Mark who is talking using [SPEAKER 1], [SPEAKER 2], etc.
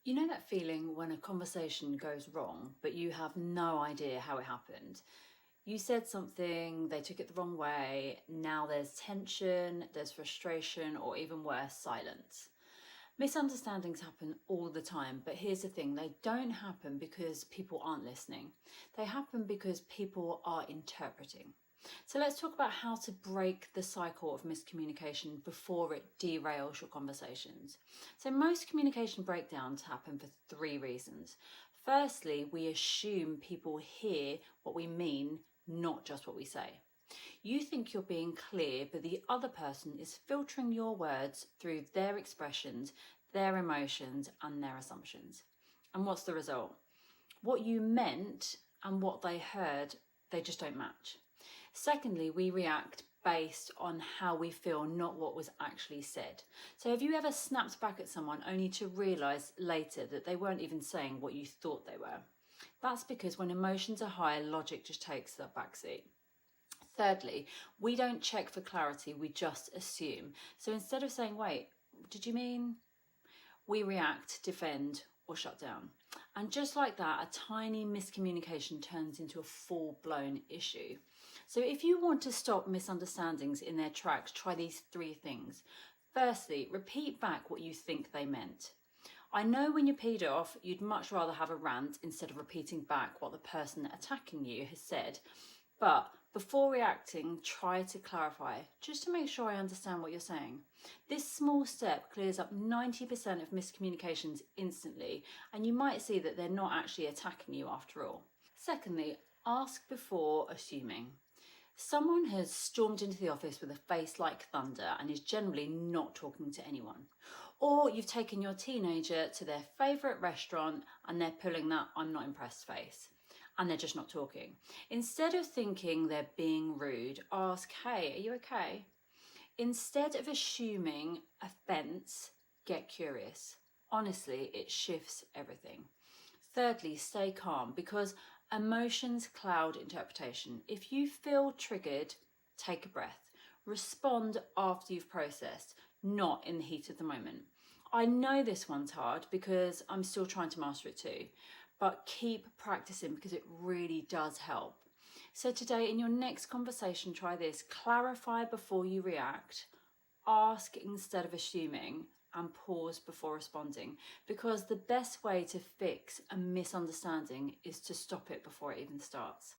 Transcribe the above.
[SPEAKER 1] You know that feeling when a conversation goes wrong, but you have no idea how it happened? You said something, they took it the wrong way, now there's tension, there's frustration, or even worse, silence. Misunderstandings happen all the time, but here's the thing, they don't happen because people aren't listening. They happen because people are interpreting. So let's talk about how to break the cycle of miscommunication before it derails your conversations. So most communication breakdowns happen for three reasons. Firstly, we assume people hear what we mean, not just what we say. You think you're being clear, but the other person is filtering your words through their expressions, their emotions, and their assumptions. And what's the result? What you meant and what they heard, they just don't match. Secondly, we react based on how we feel, not what was actually said. So have you ever snapped back at someone only to realise later that they weren't even saying what you thought they were? That's because when emotions are high, logic just takes the backseat. Thirdly, we don't check for clarity, we just assume. So instead of saying, wait, did you mean? We react, defend, or shut down. And just like that, a tiny miscommunication turns into a full-blown issue. So if you want to stop misunderstandings in their tracks, try these three things. Firstly, repeat back what you think they meant. I know when you're peed off, you'd much rather have a rant instead of repeating back what the person attacking you has said. But before reacting, try to clarify, just to make sure I understand what you're saying. This small step clears up 90% of miscommunications instantly, and you might see that they're not actually attacking you after all. Secondly, ask before assuming. Someone has stormed into the office with a face like thunder and is generally not talking to anyone. Or you've taken your teenager to their favourite restaurant and they're pulling that "I'm not impressed" face. And they're just not talking. Instead of thinking they're being rude, ask, hey, are you okay? Instead of assuming offence, get curious. Honestly, it shifts everything. Thirdly, stay calm because emotions cloud interpretation. If you feel triggered, take a breath. Respond after you've processed, not in the heat of the moment. I know this one's hard because I'm still trying to master it too. But keep practicing because it really does help. So today in your next conversation, try this. Clarify before you react, ask instead of assuming, and pause before responding. Because the best way to fix a misunderstanding is to stop it before it even starts.